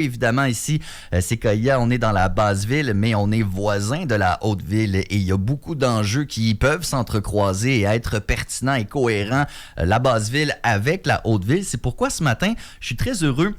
Évidemment, ici, c'est Séquoia, on est dans la Basse-Ville, mais on est voisin de la Haute-Ville et il y a beaucoup d'enjeux qui peuvent s'entrecroiser et être pertinents et cohérents, la Basse-Ville avec la Haute-Ville. C'est pourquoi ce matin, je suis très heureux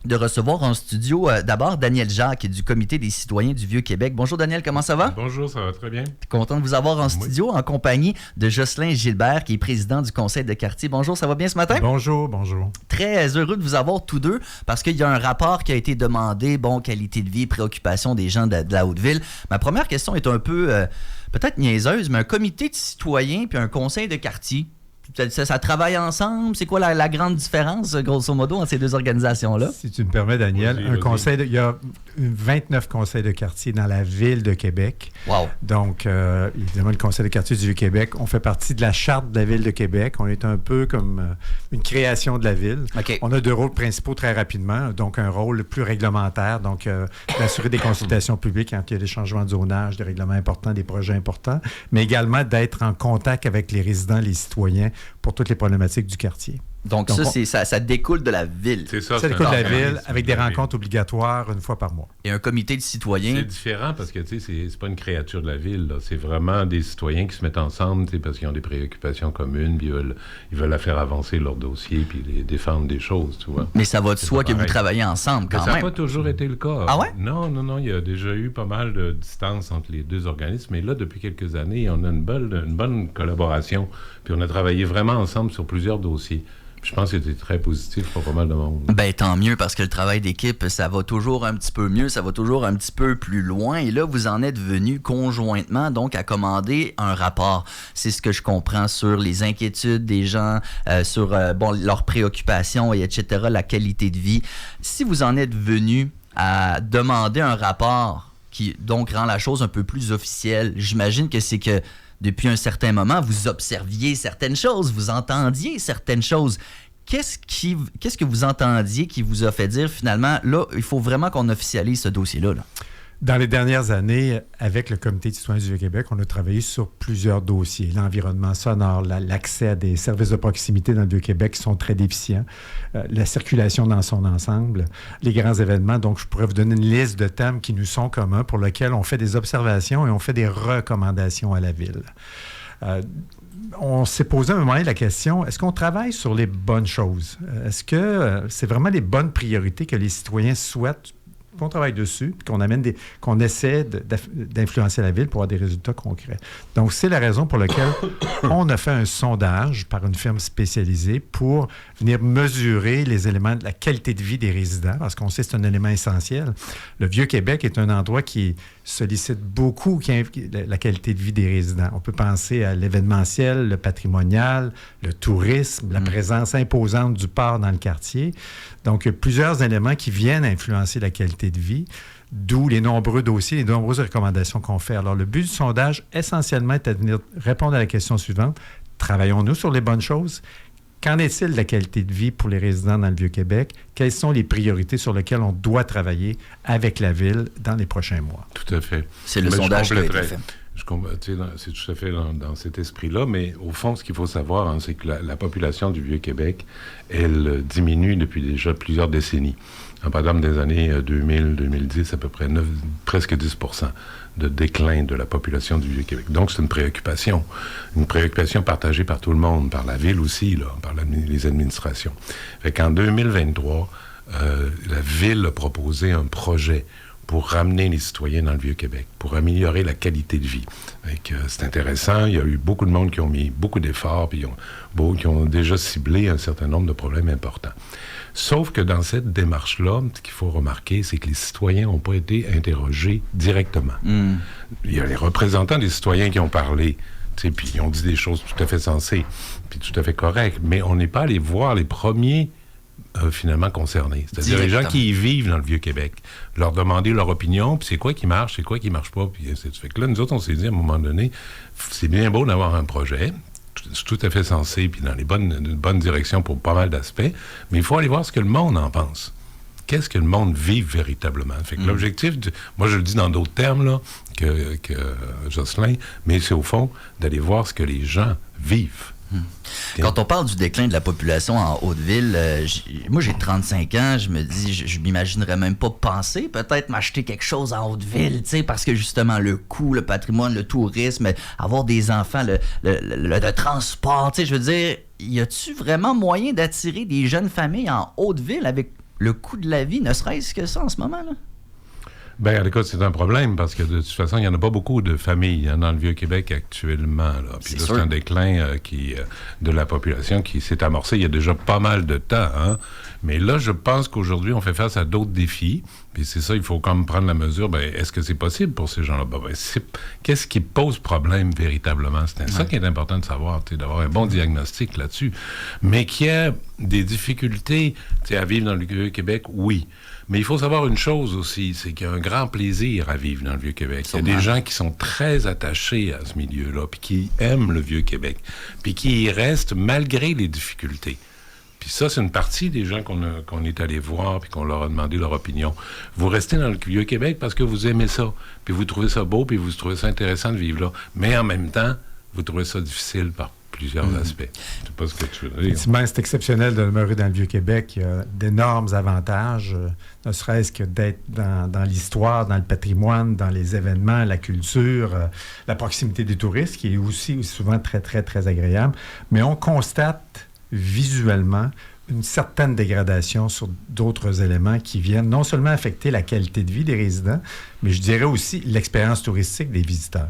de recevoir en studio d'abord Daniel Jacques du Comité des citoyens du Vieux-Québec. Bonjour Daniel, comment ça va? Bonjour, ça va très bien. Content de vous avoir en studio en compagnie de Jocelyn Gilbert qui est président du conseil de quartier. Bonjour, ça va bien ce matin? Bonjour, bonjour. Très heureux de vous avoir tous deux parce qu'il y a un rapport qui a été demandé, qualité de vie, préoccupation des gens de la Haute-Ville. Ma première question est un peu, peut-être niaiseuse, mais un comité de citoyens puis un conseil de quartier, ça travaille ensemble? C'est quoi la grande différence, grosso modo, entre ces deux organisations-là? Si tu me permets, Daniel, il y a 29 conseils de quartier dans la ville de Québec. Wow. Donc, évidemment, le conseil de quartier du Vieux-Québec, on fait partie de la charte de la ville de Québec. On est un peu comme une création de la ville. Okay. On a deux rôles principaux très rapidement. Donc, un rôle plus réglementaire, donc d'assurer des consultations publiques quand il y a des changements de zonage, des règlements importants, des projets importants, mais également d'être en contact avec les résidents, les citoyens, pour toutes les problématiques du quartier. Donc ça découle de la ville. C'est ça découle de la ville avec des rencontres obligatoires une fois par mois. Et un comité de citoyens. C'est différent parce que c'est pas une créature de la ville. Là. C'est vraiment des citoyens qui se mettent ensemble parce qu'ils ont des préoccupations communes, puis ils veulent faire avancer leur dossier, puis défendre des choses, tu vois. Mais ça va de soi que vous travaillez ensemble quand même. Ça n'a pas toujours été le cas. Ah ouais? Non. Il y a déjà eu pas mal de distance entre les deux organismes, mais là, depuis quelques années, on a une bonne collaboration, puis on a travaillé vraiment ensemble sur plusieurs dossiers. Je pense que c'était très positif pour pas mal de monde. Ben tant mieux, parce que le travail d'équipe, ça va toujours un petit peu mieux, ça va toujours un petit peu plus loin. Et là, vous en êtes venus conjointement, donc, à commander un rapport. C'est ce que je comprends sur les inquiétudes des gens, sur leurs préoccupations, et etc., la qualité de vie. Si vous en êtes venus à demander un rapport qui, donc, rend la chose un peu plus officielle, j'imagine que c'est que depuis un certain moment, vous observiez certaines choses, vous entendiez certaines choses. Qu'est-ce que vous entendiez qui vous a fait dire, finalement, là, il faut vraiment qu'on officialise ce dossier-là, là? Dans les dernières années, avec le Comité des citoyens du Vieux-Québec, on a travaillé sur plusieurs dossiers. L'environnement sonore, l'accès à des services de proximité dans le Vieux-Québec qui sont très déficients, la circulation dans son ensemble, les grands événements. Donc, je pourrais vous donner une liste de thèmes qui nous sont communs pour lesquels on fait des observations et on fait des recommandations à la ville. On s'est posé à un moment donné la question, est-ce qu'on travaille sur les bonnes choses? Est-ce que c'est vraiment les bonnes priorités que les citoyens souhaitent qu'on travaille dessus, qu'on essaie d'influencer la ville pour avoir des résultats concrets. Donc, c'est la raison pour laquelle on a fait un sondage par une firme spécialisée pour venir mesurer les éléments de la qualité de vie des résidents, parce qu'on sait que c'est un élément essentiel. Le Vieux-Québec est un endroit qui sollicite beaucoup la qualité de vie des résidents. On peut penser à l'événementiel, le patrimonial, le tourisme, la présence imposante du port dans le quartier. Donc, il y a plusieurs éléments qui viennent influencer la qualité de vie, d'où les nombreux dossiers, les nombreuses recommandations qu'on fait. Alors, le but du sondage, essentiellement, est de venir répondre à la question suivante. Travaillons-nous sur les bonnes choses? Qu'en est-il de la qualité de vie pour les résidents dans le Vieux-Québec? Quelles sont les priorités sur lesquelles on doit travailler avec la ville dans les prochains mois? Tout à fait. C'est le sondage qui a été fait. C'est tout à fait dans cet esprit-là, mais au fond, ce qu'il faut savoir, c'est que la population du Vieux-Québec, elle diminue depuis déjà plusieurs décennies. Par exemple, des années 2000-2010, à peu près presque 10% de déclin de la population du Vieux-Québec. Donc, c'est une préoccupation partagée par tout le monde, par la ville aussi, là, par les administrations. Fait qu'en 2023, la ville a proposé un projet pour ramener les citoyens dans le Vieux-Québec, pour améliorer la qualité de vie. C'est intéressant, il y a eu beaucoup de monde qui ont mis beaucoup d'efforts, puis qui ont déjà ciblé un certain nombre de problèmes importants. Sauf que dans cette démarche-là, ce qu'il faut remarquer, c'est que les citoyens n'ont pas été interrogés directement. Il y a les représentants des citoyens qui ont parlé, puis ils ont dit des choses tout à fait sensées, puis tout à fait correctes, mais on n'est pas allé voir les premiers finalement concernés. C'est-à-dire les gens qui y vivent dans le Vieux-Québec. Leur demander leur opinion, puis c'est quoi qui marche, c'est quoi qui marche pas. Puis c'est fait que là, nous autres, on s'est dit à un moment donné, c'est bien beau d'avoir un projet, c'est tout à fait sensé, puis dans les bonnes directions pour pas mal d'aspects, mais il faut aller voir ce que le monde en pense. Qu'est-ce que le monde vit véritablement? Fait que l'objectif, moi je le dis dans d'autres termes là, que Jocelyn, mais c'est au fond d'aller voir ce que les gens vivent. Quand on parle du déclin de la population en Haute-Ville, moi j'ai 35 ans, je me dis, je m'imaginerais même pas penser peut-être m'acheter quelque chose en Haute-Ville, tu sais, parce que justement le coût, le patrimoine, le tourisme, avoir des enfants, le transport, tu sais, je veux dire, y a-tu vraiment moyen d'attirer des jeunes familles en Haute-Ville avec le coût de la vie, ne serait-ce que ça en ce moment, là? Bien, à l'école, c'est un problème parce que de toute façon, il n'y en a pas beaucoup de familles dans le Vieux-Québec actuellement. Là. Puis là, c'est un déclin de la population qui s'est amorcé il y a déjà pas mal de temps. Hein? Mais là, je pense qu'aujourd'hui, on fait face à d'autres défis. Puis c'est ça, il faut comme prendre la mesure. Ben, est-ce que c'est possible pour ces gens-là? Qu'est-ce qui pose problème véritablement? C'est ça qui est important de savoir, d'avoir un bon diagnostic là-dessus. Mais qu'il y a des difficultés à vivre dans le Vieux-Québec, oui. Mais il faut savoir une chose aussi, c'est qu'il y a un grand plaisir à vivre dans le Vieux-Québec. Il y a des gens qui sont très attachés à ce milieu-là, puis qui aiment le Vieux-Québec, puis qui y restent malgré les difficultés. Puis ça, c'est une partie des gens qu'on est allé voir, puis qu'on leur a demandé leur opinion. Vous restez dans le Vieux-Québec parce que vous aimez ça, puis vous trouvez ça beau, puis vous trouvez ça intéressant de vivre là. Mais en même temps, vous trouvez ça difficile par plusieurs aspects. Je sais pas ce que tu veux dire. Effectivement, c'est exceptionnel de demeurer dans le Vieux-Québec. Il y a d'énormes avantages, ne serait-ce que d'être dans l'histoire, dans le patrimoine, dans les événements, la culture, la proximité des touristes, qui est aussi souvent très, très, très agréable. Mais on constate visuellement une certaine dégradation sur d'autres éléments qui viennent non seulement affecter la qualité de vie des résidents, mais je dirais aussi l'expérience touristique des visiteurs.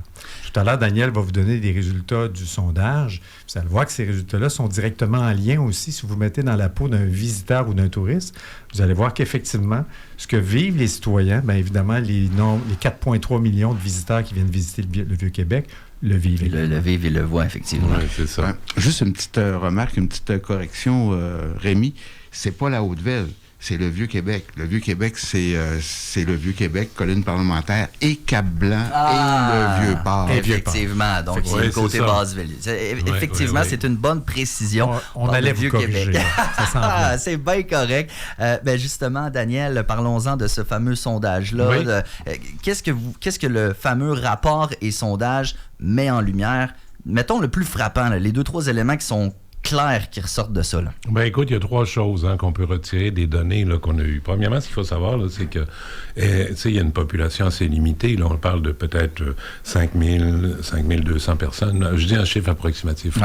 Tout à l'heure, Daniel va vous donner des résultats du sondage. Vous allez voir que ces résultats-là sont directement en lien aussi. Si vous mettez dans la peau d'un visiteur ou d'un touriste, vous allez voir qu'effectivement, ce que vivent les citoyens, bien évidemment, les 4,3 millions de visiteurs qui viennent visiter le Vieux-Québec, le vivent. Le vivent et le voient, effectivement. Oui, c'est ça. Ouais. Juste une petite remarque, une petite correction, Rémi. C'est pas la Haute-Ville, c'est le Vieux-Québec. Le Vieux-Québec, c'est le Vieux-Québec, colline parlementaire, et Cap-Blanc, et le Vieux-Port. Effectivement, donc c'est le côté Basse-Ville. Effectivement, c'est une bonne précision. On allait vous corriger. Ça c'est bien correct. Justement, Daniel, parlons-en de ce fameux sondage-là. Oui. Qu'est-ce que le fameux rapport et sondage met en lumière? Mettons le plus frappant, là, les 2-3 éléments qui sont clairs qui ressortent de ça. Là. Ben écoute, il y a 3 choses qu'on peut retirer des données là, qu'on a eues. Premièrement, ce qu'il faut savoir, là, c'est que il y a une population assez limitée. Là, on parle de peut-être 5200 personnes. Je dis un chiffre approximatif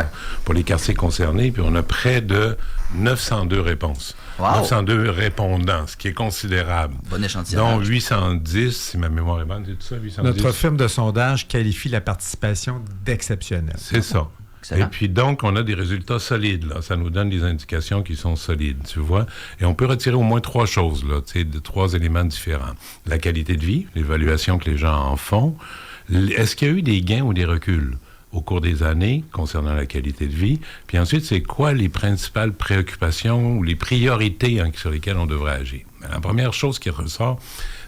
pour les quartiers concernés. Puis on a près de 902 réponses. Wow. 902 répondants, ce qui est considérable. Bon échantillonnage. Donc 810, si ma mémoire est bonne, c'est tout ça, 810. Notre firme de sondage qualifie la participation d'exceptionnelle. C'est ça. Excellent. Et puis donc, on a des résultats solides. Là. Ça nous donne des indications qui sont solides, tu vois. Et on peut retirer au moins 3 choses, là, de 3 éléments différents. La qualité de vie, l'évaluation que les gens en font. Est-ce qu'il y a eu des gains ou des reculs au cours des années concernant la qualité de vie? Puis ensuite, c'est quoi les principales préoccupations ou les priorités sur lesquelles on devrait agir? La première chose qui ressort,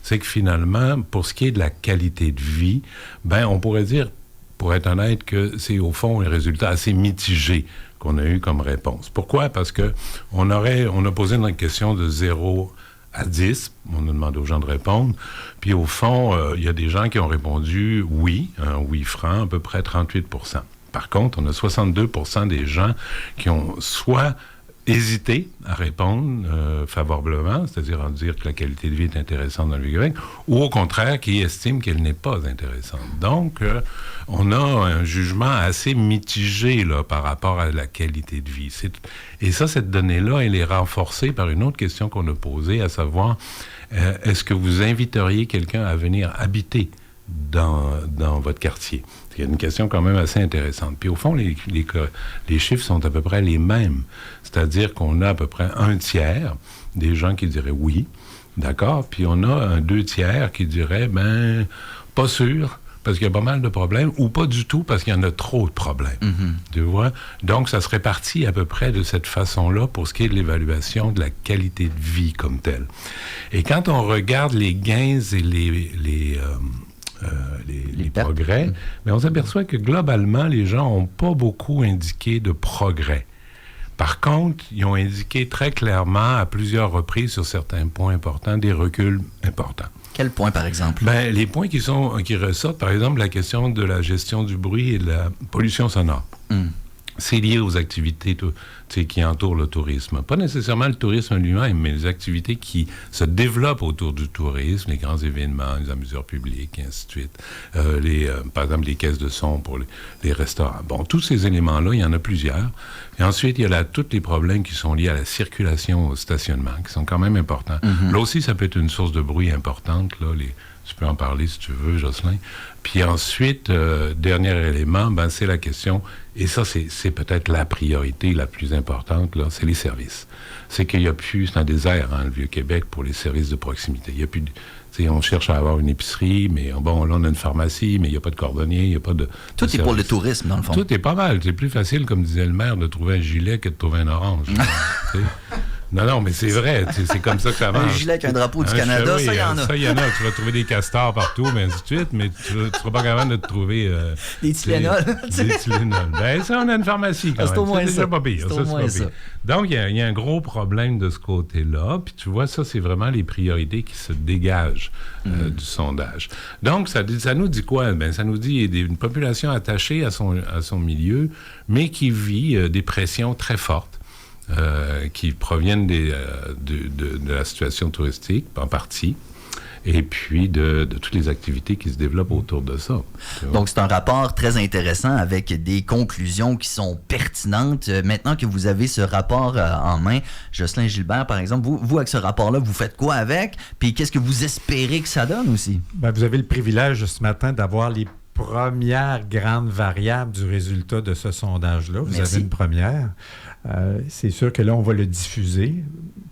c'est que finalement, pour ce qui est de la qualité de vie, on pourrait dire, pour être honnête, que c'est au fond un résultat assez mitigé qu'on a eu comme réponse. Pourquoi? Parce que on a posé une question de 0 à 10. On a demandé aux gens de répondre. Puis au fond, il y a des gens qui ont répondu oui, un oui franc, à peu près 38%. Par contre, on a 62% des gens qui ont soit hésité à répondre favorablement, c'est-à-dire à dire que la qualité de vie est intéressante dans le Vieux-Québec, ou au contraire, qui estiment qu'elle n'est pas intéressante. Donc, on a un jugement assez mitigé là, par rapport à la qualité de vie. Et ça, cette donnée-là, elle est renforcée par une autre question qu'on a posée, à savoir, est-ce que vous inviteriez quelqu'un à venir habiter dans votre quartier? Il y a une question quand même assez intéressante. Puis au fond, les chiffres sont à peu près les mêmes. C'est-à-dire qu'on a à peu près 1/3 des gens qui diraient oui, d'accord? Puis on a un 2/3 qui dirait, pas sûr, parce qu'il y a pas mal de problèmes, ou pas du tout, parce qu'il y en a trop de problèmes. Mm-hmm. Tu vois? Donc, ça se répartit à peu près de cette façon-là pour ce qui est de l'évaluation de la qualité de vie comme telle. Et quand on regarde les gains et les progrès, mais on s'aperçoit que globalement, les gens n'ont pas beaucoup indiqué de progrès. Par contre, ils ont indiqué très clairement, à plusieurs reprises, sur certains points importants, des reculs importants. Quels points, par exemple? Les points qui ressortent, par exemple, la question de la gestion du bruit et de la pollution sonore. c'est lié aux activités qui entourent le tourisme. Pas nécessairement le tourisme lui-même, mais les activités qui se développent autour du tourisme, les grands événements, les amuseurs publics, et ainsi de suite. Par exemple, les caisses de son pour les restaurants. Bon, tous ces éléments-là, il y en a plusieurs. Et ensuite, il y a tous les problèmes qui sont liés à la circulation au stationnement, qui sont quand même importants. Mm-hmm. Là aussi, ça peut être une source de bruit importante, là, tu peux en parler si tu veux, Jocelyn. Puis ensuite, dernier élément, c'est la question, et ça, c'est peut-être la priorité la plus importante, là, c'est les services. C'est qu'il n'y a plus, c'est un désert, le Vieux-Québec, pour les services de proximité. Il y a plus on cherche à avoir une épicerie, mais bon, là, on a une pharmacie, mais il n'y a pas de cordonnier, il n'y a pas de... Tout est pour le tourisme, dans le fond. Tout est pas mal. C'est plus facile, comme disait le maire, de trouver un gilet que de trouver un orange. Non, mais c'est vrai. C'est comme ça que ça marche. Un gilet avec un drapeau du Canada, ça, il y en a. Ça, il y en a. Tu vas trouver des castors partout, mais ainsi de suite, mais tu ne seras pas capable de te trouver... des Tylenol. Des Tylenol. Ça, on a une pharmacie quand même. C'est au moins ça. C'est déjà pas pire. Ça, c'est pas pire. Donc, il y a un gros problème de ce côté-là. Puis tu vois, ça, c'est vraiment les priorités qui se dégagent du sondage. Donc, ça nous dit quoi? Ça nous dit une population attachée à son milieu, mais qui vit des pressions très fortes. Qui proviennent de la situation touristique, en partie, et puis de toutes les activités qui se développent autour de ça. Donc, c'est un rapport très intéressant avec des conclusions qui sont pertinentes. Maintenant que vous avez ce rapport en main, Jocelyn Gilbert, par exemple, vous, avec ce rapport-là, vous faites quoi avec? Puis, qu'est-ce que vous espérez que ça donne aussi? Vous avez le privilège ce matin d'avoir les premières grandes variables du résultat de ce sondage-là. Vous avez une première. C'est sûr que là, on va le diffuser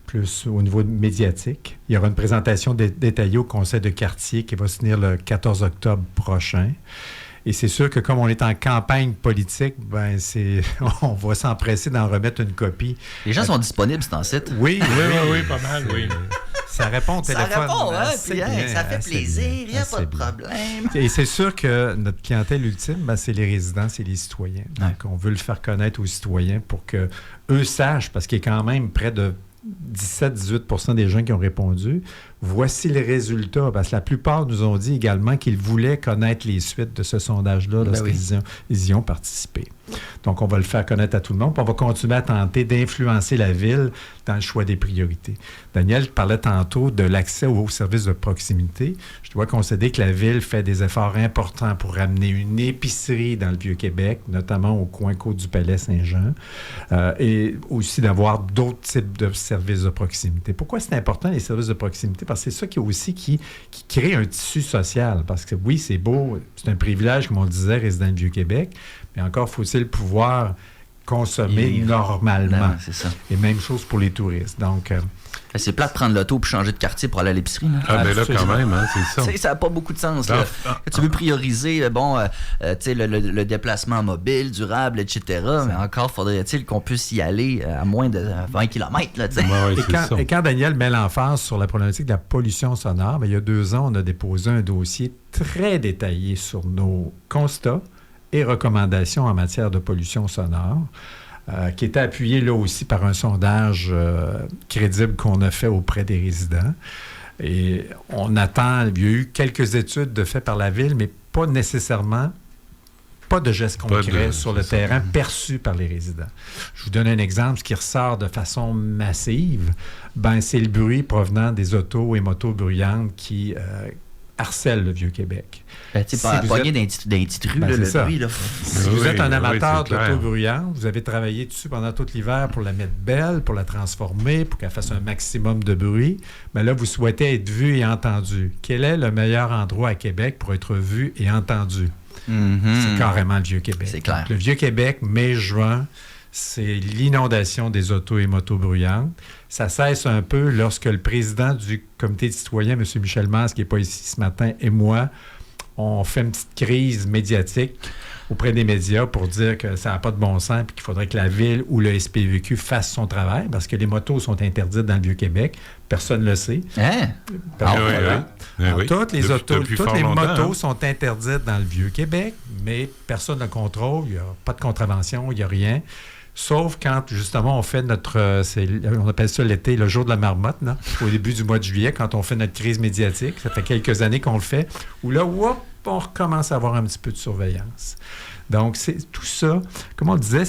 plus au niveau médiatique. Il y aura une présentation détaillée au conseil de quartier qui va se tenir le 14 octobre prochain. Et c'est sûr que comme on est en campagne politique, on va s'empresser d'en remettre une copie. Les gens sont disponibles, c'est en site? Oui, pas mal, oui. Ça répond au téléphone. Ça répond, bien, ça fait plaisir, il n'y a pas de problème. Et c'est sûr que notre clientèle ultime, c'est les résidents, c'est les citoyens. Donc, on veut le faire connaître aux citoyens pour qu'eux sachent, parce qu'il y a quand même près de 17-18% des gens qui ont répondu. Voici les résultats, parce que la plupart nous ont dit également qu'ils voulaient connaître les suites de ce sondage-là lorsqu'ils y ont participé. Donc, on va le faire connaître à tout le monde, puis on va continuer à tenter d'influencer la ville dans le choix des priorités. Daniel parlait tantôt de l'accès aux services de proximité. Je dois concéder que la ville fait des efforts importants pour ramener une épicerie dans le Vieux-Québec, notamment au coin côte du Palais-Saint-Jean, et aussi d'avoir d'autres types de services de proximité. Pourquoi c'est important, les services de proximité? Parce que c'est ça qui crée un tissu social. Parce que oui, c'est beau, c'est un privilège, comme on le disait, résident du Vieux-Québec, mais encore faut-il pouvoir consommer normalement. C'est ça. Et même chose pour les touristes. Donc, c'est plate de prendre l'auto puis changer de quartier pour aller à l'épicerie. Là, quand même, c'est ça. Ça n'a pas beaucoup de sens. Là. Tu veux prioriser le déplacement mobile, durable, etc. Mais encore, faudrait-il qu'on puisse y aller à moins de 20 km. Là, et quand Daniel met l'emphase sur la problématique de la pollution sonore, il y a 2 ans, on a déposé un dossier très détaillé sur nos constats et recommandations en matière de pollution sonore, qui était appuyé là aussi par un sondage crédible qu'on a fait auprès des résidents. Et il y a eu quelques études faites par la Ville, mais pas nécessairement, pas de gestes concrets sur le terrain perçus par les résidents. Je vous donne un exemple, ce qui ressort de façon massive, c'est le bruit provenant des autos et motos bruyantes qui harcèlent le Vieux-Québec. Pogné d'un petit rue, le bruit. Là. Si vous êtes un amateur d'auto bruyante, vous avez travaillé dessus pendant tout l'hiver pour la mettre belle, pour la transformer, pour qu'elle fasse un maximum de bruit, mais là, vous souhaitez être vu et entendu. Quel est le meilleur endroit à Québec pour être vu et entendu? C'est carrément le Vieux-Québec. C'est clair. Donc, le Vieux-Québec, mai-juin, c'est l'inondation des autos et motos bruyantes. Ça cesse un peu lorsque le président du comité de citoyens, M. Michel Masse, qui n'est pas ici ce matin, et moi, on fait une petite crise médiatique auprès des médias pour dire que ça n'a pas de bon sens et qu'il faudrait que la Ville ou le SPVQ fasse son travail parce que les motos sont interdites dans le Vieux-Québec. Personne ne le sait. Toutes les motos sont interdites dans le Vieux-Québec, mais personne ne le contrôle. Il n'y a pas de contravention, il n'y a rien. Sauf quand, justement, on fait on appelle ça l'été, le jour de la marmotte, là, au début du mois de juillet, quand on fait notre crise médiatique. Ça fait quelques années qu'on le fait. Où là, on recommence à avoir un petit peu de surveillance. Donc, c'est tout ça, comme on le disait,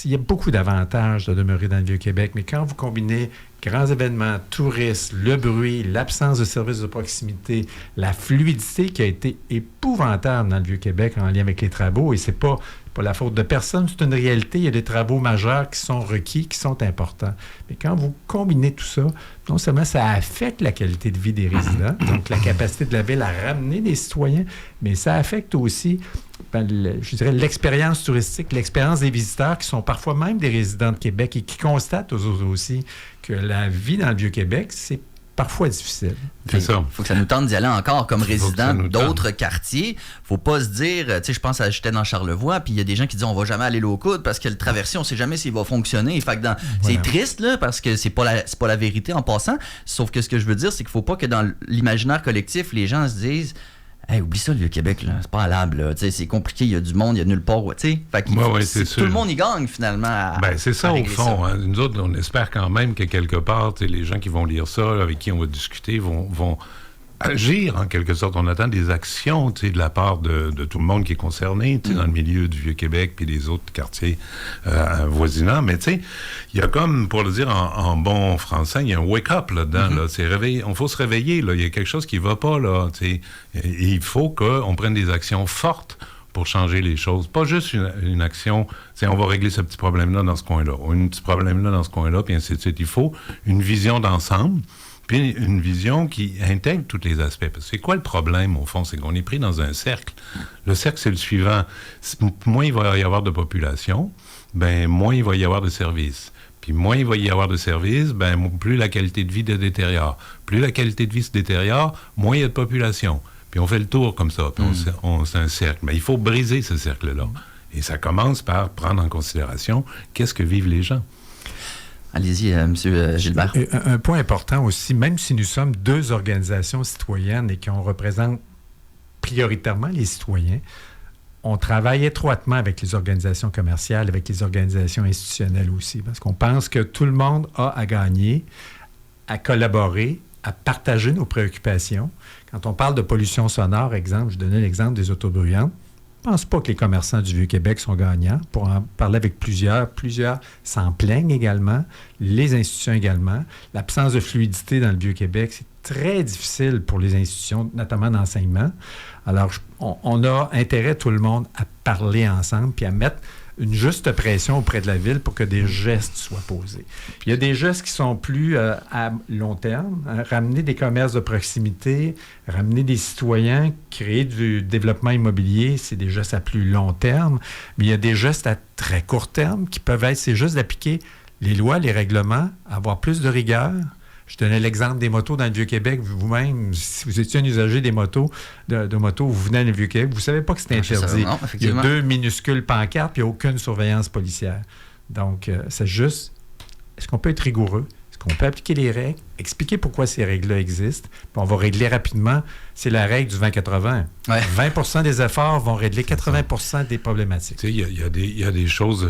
il y a beaucoup d'avantages de demeurer dans le Vieux-Québec, mais quand vous combinez grands événements, touristes, le bruit, l'absence de services de proximité, la fluidité qui a été épouvantable dans le Vieux-Québec en lien avec les travaux, et c'est pas la faute de personne, c'est une réalité. Il y a des travaux majeurs qui sont requis, qui sont importants. Mais quand vous combinez tout ça, non seulement ça affecte la qualité de vie des résidents, donc la capacité de la ville à ramener des citoyens, mais ça affecte aussi, je dirais, l'expérience touristique, l'expérience des visiteurs qui sont parfois même des résidents de Québec et qui constatent aussi que la vie dans le Vieux-Québec, c'est parfois difficile. C'est ça. Il faut que ça nous tente d'y aller encore comme résidents d'autres quartiers. Faut pas se dire, tu sais, je pense j'étais dans Charlevoix, puis il y a des gens qui disent on va jamais aller l'eau coude parce que le traversier, on sait jamais s'il va fonctionner. Fait que c'est triste, là, parce que c'est pas la vérité en passant. Sauf que ce que je veux dire, c'est qu'il faut pas que dans l'imaginaire collectif, les gens se disent hey, oublie ça, le Vieux-Québec, là, c'est pas allable, là. C'est compliqué, il y a du monde, il y a nulle part. Fait tout le monde y gagne, finalement. C'est ça, au fond. Hein. Nous autres, on espère quand même que quelque part, les gens qui vont lire ça, avec qui on va discuter, vont agir, en quelque sorte. On attend des actions de la part de tout le monde qui est concerné dans le milieu du Vieux-Québec puis des autres quartiers voisinants. Mais il y a comme, pour le dire en bon français, il y a un wake-up là-dedans. Là. On faut se réveiller. Là. Il y a quelque chose qui ne va pas. Là, et il faut qu'on prenne des actions fortes pour changer les choses. Pas juste une action, on va régler ce petit problème-là dans ce coin-là, ou un petit problème-là dans ce coin-là, puis ainsi de suite. Il faut une vision d'ensemble, puis une vision qui intègre tous les aspects. Parce que c'est quoi le problème, au fond? C'est qu'on est pris dans un cercle. Le cercle, c'est le suivant. Moins il va y avoir de population, moins il va y avoir de services. Puis moins il va y avoir de services, plus la qualité de vie se détériore. Plus la qualité de vie se détériore, moins il y a de population. Puis on fait le tour comme ça, puis c'est un cercle. Mais il faut briser ce cercle-là. Et ça commence par prendre en considération qu'est-ce que vivent les gens. Allez-y, M. Gilbert. Un point important aussi, même si nous sommes deux organisations citoyennes et qu'on représente prioritairement les citoyens, on travaille étroitement avec les organisations commerciales, avec les organisations institutionnelles aussi, parce qu'on pense que tout le monde a à gagner, à collaborer, à partager nos préoccupations. Quand on parle de pollution sonore, exemple, je donnais l'exemple des autobruyantes. Je ne pense pas que les commerçants du Vieux-Québec sont gagnants. Pour en parler avec plusieurs s'en plaignent également, les institutions également. L'absence de fluidité dans le Vieux-Québec, c'est très difficile pour les institutions, notamment d'enseignement. Alors, on a intérêt, tout le monde, à parler ensemble puis à mettre une juste pression auprès de la Ville pour que des gestes soient posés. Puis il y a des gestes qui sont plus à long terme, hein, ramener des commerces de proximité, ramener des citoyens, créer du développement immobilier, c'est des gestes à plus long terme, mais il y a des gestes à très court terme qui peuvent être, c'est juste d'appliquer les lois, les règlements, avoir plus de rigueur. Je donnais l'exemple des motos dans le Vieux-Québec. Vous-même, si vous étiez un usager des motos, de motos, vous venez dans le Vieux-Québec, vous ne savez pas que c'est interdit. Il y a 2 minuscules pancartes, puis il n'y a aucune surveillance policière. Donc, c'est juste, est-ce qu'on peut être rigoureux? Est-ce qu'on peut appliquer les règles? Expliquer pourquoi ces règles-là existent? Puis on va régler rapidement. C'est la règle du 20-80. Ouais. 20 des efforts vont régler 80 des problématiques. Il y a des choses,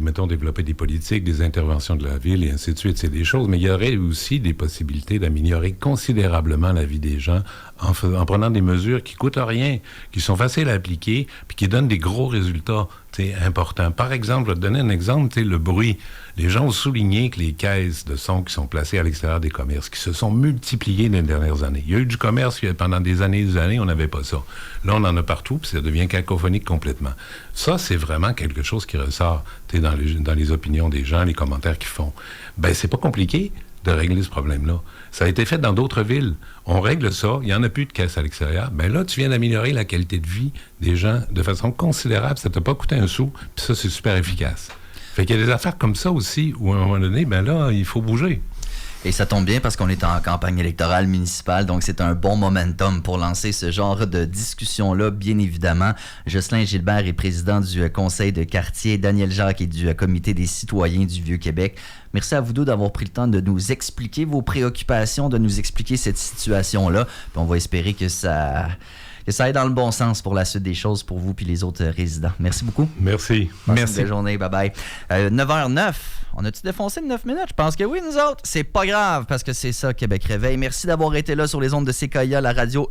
mettons, développer des politiques, des interventions de la Ville et ainsi de suite, c'est des choses, mais il y aurait aussi des possibilités d'améliorer considérablement la vie des gens en prenant des mesures qui ne coûtent rien, qui sont faciles à appliquer, puis qui donnent des gros résultats importants. Par exemple, je vais te donner un exemple, le bruit. Les gens ont souligné que les caisses de son qui sont placées à l'extérieur des commerces, qui se sont multipliées dans les dernières années. Il y a eu du commerce pendant des années, on n'avait pas ça. Là, on en a partout, puis ça devient cacophonique complètement. Ça, c'est vraiment quelque chose qui ressort dans les opinions des gens, les commentaires qu'ils font. C'est pas compliqué de régler ce problème-là. Ça a été fait dans d'autres villes. On règle ça, il n'y en a plus de caisse à l'extérieur. Là, tu viens d'améliorer la qualité de vie des gens de façon considérable. Ça ne t'a pas coûté un sou, puis ça, c'est super efficace. Fait qu'il y a des affaires comme ça aussi, où à un moment donné, là, il faut bouger. Et ça tombe bien parce qu'on est en campagne électorale municipale, donc c'est un bon momentum pour lancer ce genre de discussion-là, bien évidemment. Jocelyn Gilbert est président du conseil de quartier, Daniel Jacques est du comité des citoyens du Vieux-Québec. Merci à vous deux d'avoir pris le temps de nous expliquer vos préoccupations, de nous expliquer cette situation-là. Puis on va espérer que ça aille dans le bon sens pour la suite des choses pour vous et les autres résidents. Merci beaucoup. Merci. Merci. Belle journée. Bye-bye. 9h09. On a-tu défoncé de 9 minutes? Je pense que oui, nous autres. C'est pas grave parce que c'est ça, Québec Réveil. Merci d'avoir été là sur les ondes de Séquoia, la radio